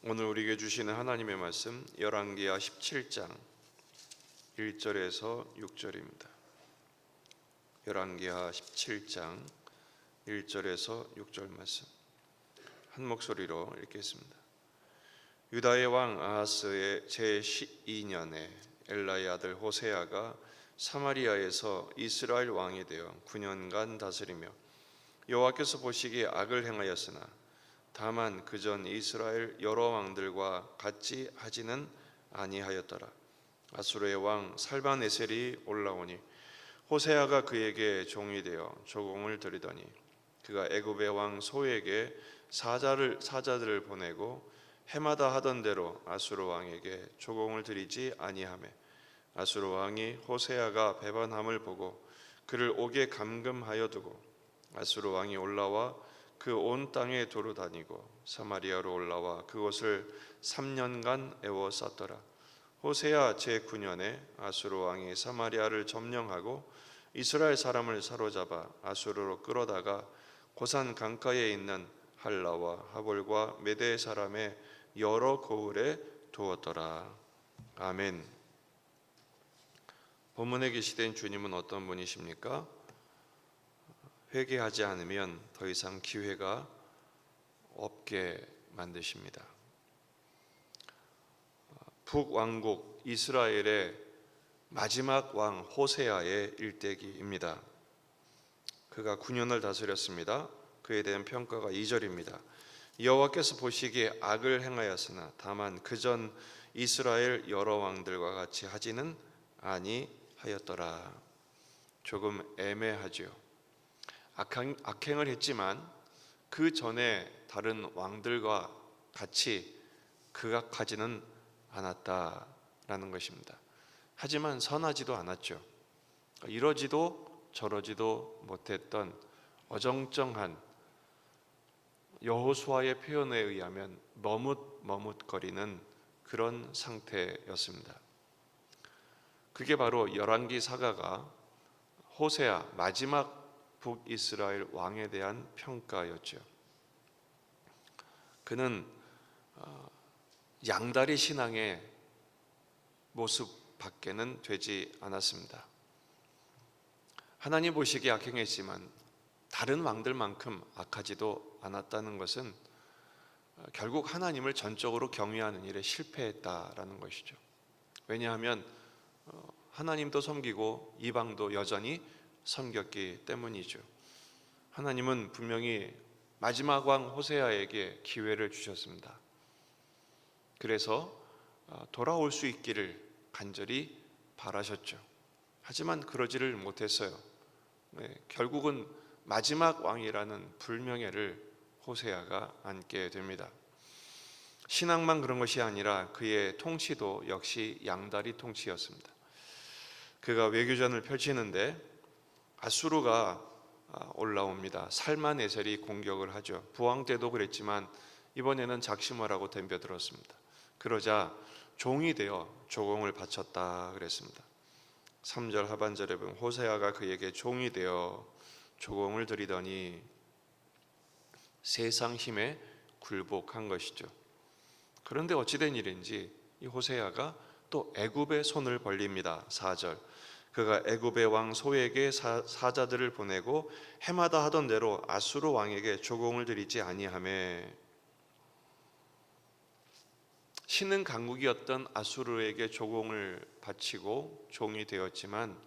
오늘 우리에게 주시는 하나님의 말씀 열왕기하 17장 1절에서 6절입니다. 열왕기하 17장 1절에서 6절 말씀 한 목소리로 읽겠습니다. 유다의 왕 아하스의 제12년에 엘라의 아들 호세아가 사마리아에서 이스라엘 왕이 되어 9년간 다스리며 여호와께서 보시기에 악을 행하였으나 다만 그전 이스라엘 여러 왕들과 같이 하지는 아니하였더라. 아수르의 왕 살바네셀이 올라오니 호세아가 그에게 종이 되어 조공을 드리더니 그가 애굽의 왕 소에게 사자들을 보내고 해마다 하던 대로 아수르 왕에게 조공을 드리지 아니하매 아수르 왕이 호세아가 배반함을 보고 그를 옥에 감금하여 두고 아수르 왕이 올라와 그 온 땅에 두루 다니고 사마리아로 올라와 그곳을 3년간 애워쌌더라. 호세아 제9년에 아수르 왕이 사마리아를 점령하고 이스라엘 사람을 사로잡아 아수르로 끌어다가 고산 강가에 있는 할라와 하볼과 메대 사람의 여러 고을에 두었더라. 아멘. 본문에 계시된 주님은 어떤 분이십니까? 회개하지 않으면 더 이상 기회가 없게 만드십니다. 북왕국 이스라엘의 마지막 왕 호세아의 일대기입니다. 그가 9년을 다스렸습니다. 그에 대한 평가가 2절입니다. 여호와께서 보시기에 악을 행하였으나 다만 그전 이스라엘 여러 왕들과 같이 하지는 아니하였더라. 조금 애매하죠. 악행을 했지만 그 전에 다른 왕들과 같이 극악하지는 않았다라는 것입니다. 하지만 선하지도 않았죠. 이러지도 저러지도 못했던 어정쩡한 여호수아의 표현에 의하면 머뭇머뭇거리는 그런 상태였습니다. 그게 바로 열왕기 사가가 호세아 마지막 북이스라엘 왕에 대한 평가였죠. 그는 양다리 신앙의 모습밖에는 되지 않았습니다. 하나님 보시기에 악행했지만 다른 왕들만큼 악하지도 않았다는 것은 결국 하나님을 전적으로 경외하는 일에 실패했다라는 것이죠. 왜냐하면 하나님도 섬기고 이방도 여전히 섬겼기 때문이죠. 하나님은 분명히 마지막 왕 호세아에게 기회를 주셨습니다. 그래서 돌아올 수 있기를 간절히 바라셨죠. 하지만 그러지를 못했어요. 결국은 마지막 왕이라는 불명예를 호세아가 안게 됩니다. 신앙만 그런 것이 아니라 그의 통치도 역시 양다리 통치였습니다. 그가 외교전을 펼치는데 아수르가 올라옵니다. 살마네셀이 공격을 하죠. 부왕 때도 그랬지만 이번에는 작심하라고 덤벼들었습니다. 그러자 종이 되어 조공을 바쳤다 그랬습니다. 3절 하반절에 보면 호세아가 그에게 종이 되어 조공을 드리더니 세상 힘에 굴복한 것이죠. 그런데 어찌된 일인지 이 호세아가 또 애굽에 손을 벌립니다. 4절 그가 애굽의 왕 소에게 사자들을 보내고 해마다 하던 대로 아수르 왕에게 조공을 드리지 아니하매 신은 강국이었던 아수르에게 조공을 바치고 종이 되었지만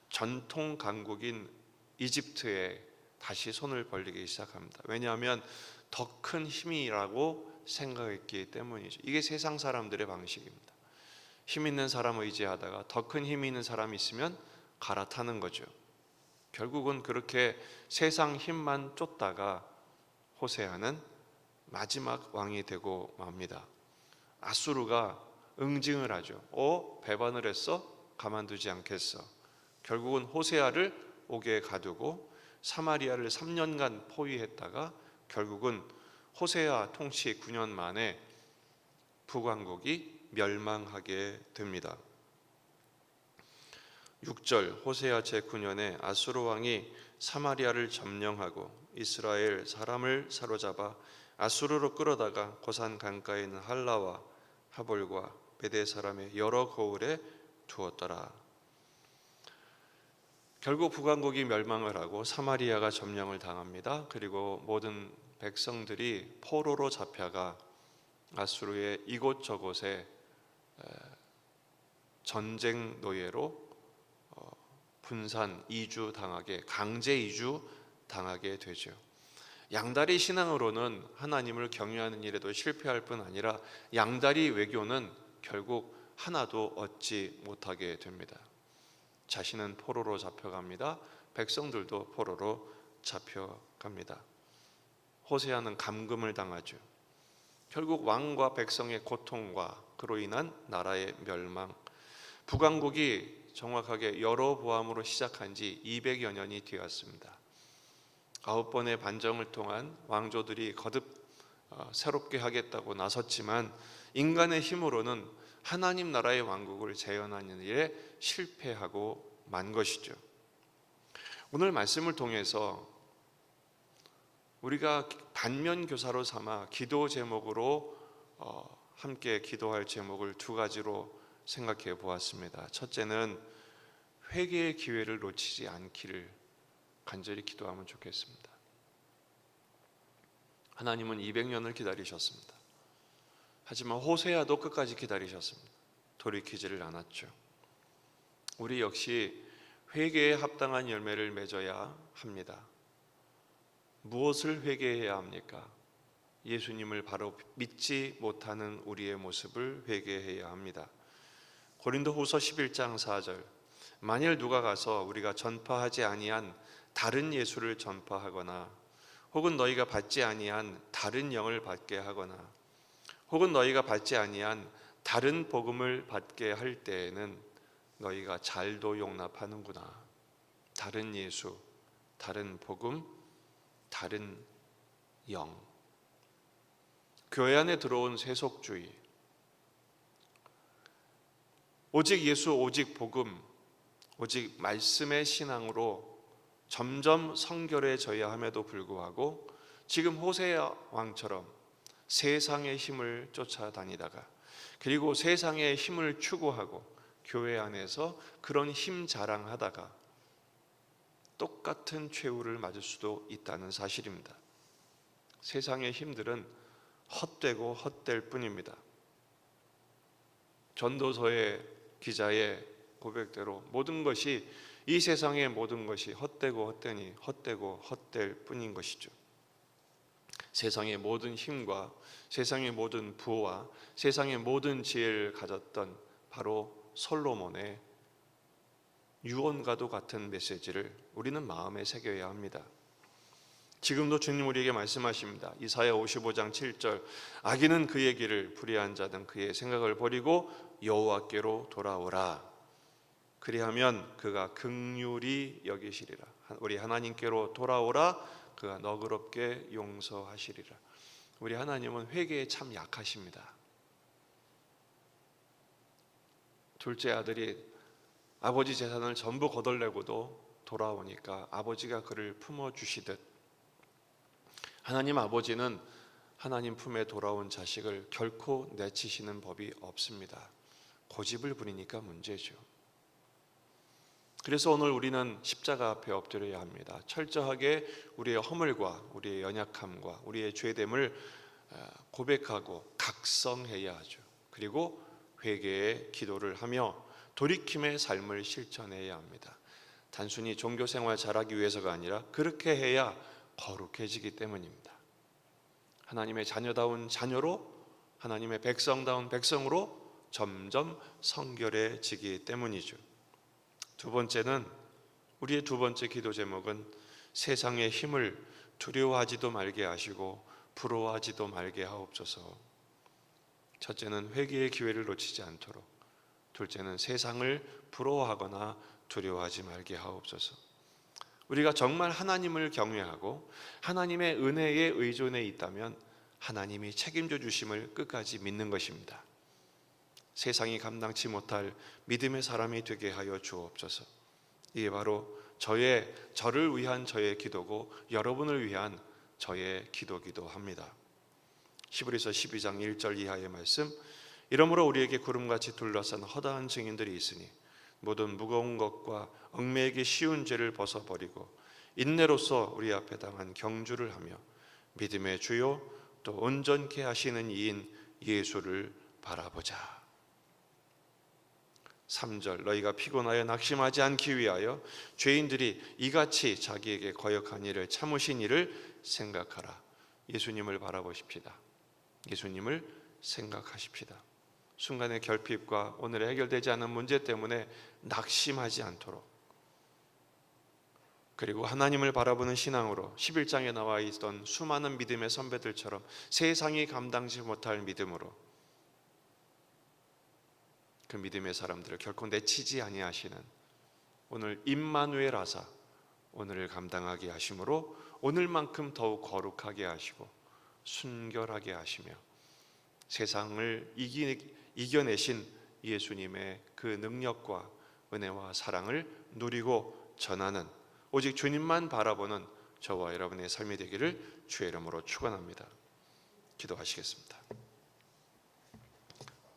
전통 강국인 이집트에 다시 손을 벌리기 시작합니다. 왜냐하면 더 큰 힘이라고 생각했기 때문이죠. 이게 세상 사람들의 방식입니다. 힘 있는 사람을 의지하다가 더 큰 힘이 있는 사람이 있으면 갈아타는 거죠. 결국은 그렇게 세상 힘만 쫓다가 호세아는 마지막 왕이 되고 맙니다. 아수르가 응징을 하죠. 배반을 했어? 가만두지 않겠어. 결국은 호세아를 옥에 가두고 사마리아를 3년간 포위했다가 결국은 호세아 통치 9년 만에 북왕국이 멸망하게 됩니다. 6절 호세아 제9년에 아수르 왕이 사마리아를 점령하고 이스라엘 사람을 사로잡아 아수르로 끌어다가 고산 강가에 있는 할라와 하볼과 베데 사람의 여러 거울에 두었더라. 결국 북왕국이 멸망을 하고 사마리아가 점령을 당합니다. 그리고 모든 백성들이 포로로 잡혀가 아수르의 이곳저곳에 전쟁 노예로 분산 이주 당하게, 강제 이주 당하게 되죠. 양다리 신앙으로는 하나님을 경외하는 일에도 실패할 뿐 아니라 양다리 외교는 결국 하나도 얻지 못하게 됩니다. 자신은 포로로 잡혀갑니다. 백성들도 포로로 잡혀갑니다. 호세아는 감금을 당하죠. 결국 왕과 백성의 고통과 그로 인한 나라의 멸망, 북왕국이 정확하게 여로보암으로 시작한 지 200여 년이 되었습니다. 9번의 반정을 통한 왕조들이 거듭 새롭게 하겠다고 나섰지만 인간의 힘으로는 하나님 나라의 왕국을 재현하는 일에 실패하고 만 것이죠. 오늘 말씀을 통해서 우리가 반면교사로 삼아 기도 제목으로 함께 기도할 제목을 두 가지로 생각해 보았습니다. 첫째는 회개의 기회를 놓치지 않기를 간절히 기도하면 좋겠습니다. 하나님은 200년을 기다리셨습니다. 하지만 호세아도 끝까지 기다리셨습니다. 돌이키지를 않았죠. 우리 역시 회개에 합당한 열매를 맺어야 합니다. 무엇을 회개해야 합니까? 예수님을 바로 믿지 못하는 우리의 모습을 회개해야 합니다. 고린도후서 11장 4절, 만일 누가 가서 우리가 전파하지 아니한 다른 예수를 전파하거나 혹은 너희가 받지 아니한 다른 영을 받게 하거나 혹은 너희가 받지 아니한 다른 복음을 받게 할 때에는 너희가 잘도 용납하는구나. 다른 예수, 다른 복음, 다른 영. 교회 안에 들어온 세속주의, 오직 예수, 오직 복음, 오직 말씀의 신앙으로 점점 성결해져야 함에도 불구하고 지금 호세아 왕처럼 세상의 힘을 쫓아다니다가 그리고 세상의 힘을 추구하고 교회 안에서 그런 힘 자랑하다가 똑같은 최후를 맞을 수도 있다는 사실입니다. 세상의 힘들은 헛되고 헛될 뿐입니다. 전도서의 기자의 고백대로 모든 것이 이 세상의 모든 것이 헛되고 헛되니 헛되고 헛될 뿐인 것이죠. 세상의 모든 힘과 세상의 모든 부와 세상의 모든 지혜를 가졌던 바로 솔로몬의 유언과도 같은 메시지를 우리는 마음에 새겨야 합니다. 지금도 주님 우리에게 말씀하십니다. 이사야 55장 7절, 악인은 그의 길을, 불의한 자는 그의 생각을 버리고 여호와께로 돌아오라. 그리하면 그가 긍휼히 여기시리라. 우리 하나님께로 돌아오라. 그가 너그럽게 용서하시리라. 우리 하나님은 회개에 참 약하십니다. 둘째 아들이 아버지 재산을 전부 거덜내고도 돌아오니까 아버지가 그를 품어주시듯 하나님 아버지는 하나님 품에 돌아온 자식을 결코 내치시는 법이 없습니다. 고집을 부리니까 문제죠. 그래서 오늘 우리는 십자가 앞에 엎드려야 합니다. 철저하게 우리의 허물과 우리의 연약함과 우리의 죄됨을 고백하고 각성해야 하죠. 그리고 회개의 기도를 하며 돌이킴의 삶을 실천해야 합니다. 단순히 종교생활 잘하기 위해서가 아니라 그렇게 해야 거룩해지기 때문입니다. 하나님의 자녀다운 자녀로, 하나님의 백성다운 백성으로 점점 성결해지기 때문이죠. 두 번째는, 우리의 두 번째 기도 제목은 세상의 힘을 두려워하지도 말게 하시고 부러워하지도 말게 하옵소서. 첫째는 회개의 기회를 놓치지 않도록, 둘째는 세상을 부러워하거나 두려워하지 말게 하옵소서. 우리가 정말 하나님을 경외하고 하나님의 은혜에 의존해 있다면 하나님이 책임져 주심을 끝까지 믿는 것입니다. 세상이 감당치 못할 믿음의 사람이 되게 하여 주옵소서. 이게 바로 저를 위한 저의 기도고 여러분을 위한 저의 기도기도 합니다. 히브리서 12장 1절 이하의 말씀. 이러므로 우리에게 구름같이 둘러싼 허다한 증인들이 있으니 모든 무거운 것과 얽매이기 쉬운 죄를 벗어버리고 인내로서 우리 앞에 당한 경주를 하며 믿음의 주요 또 온전케 하시는 이인 예수를 바라보자. 3절 너희가 피곤하여 낙심하지 않기 위하여 죄인들이 이같이 자기에게 거역한 일을 참으신 일을 생각하라. 예수님을 바라보십시다. 예수님을 생각하십시다. 순간의 결핍과 오늘의 해결되지 않은 문제 때문에 낙심하지 않도록, 그리고 하나님을 바라보는 신앙으로 11장에 나와 있던 수많은 믿음의 선배들처럼 세상이 감당지 못할 믿음으로 그 믿음의 사람들을 결코 내치지 아니하시는 오늘 임마누엘 하사 오늘을 감당하게 하심으로 오늘만큼 더욱 거룩하게 하시고 순결하게 하시며 세상을 이겨내신 예수님의 그 능력과 은혜와 사랑을 누리고 전하는 오직 주님만 바라보는 저와 여러분의 삶이 되기를 주의 이름으로 축원합니다. 기도하시겠습니다.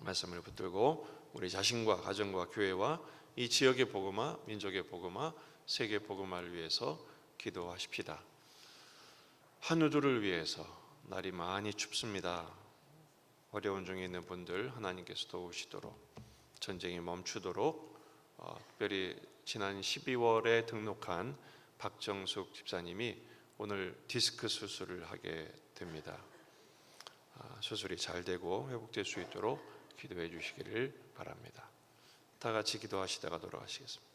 말씀을 붙들고 우리 자신과 가정과 교회와 이 지역의 복음화, 민족의 복음화, 세계 복음화를 위해서 기도하십시다. 한우들을 위해서 날이 많이 춥습니다. 어려운 중에 있는 분들 하나님께서 도우시도록, 전쟁이 멈추도록, 특별히 지난 12월에 등록한 박정숙 집사님이 오늘 디스크 수술을 하게 됩니다. 수술이 잘 되고 회복될 수 있도록 기도해 주시기를 바랍니다. 다 같이 기도하시다가 돌아가시겠습니다.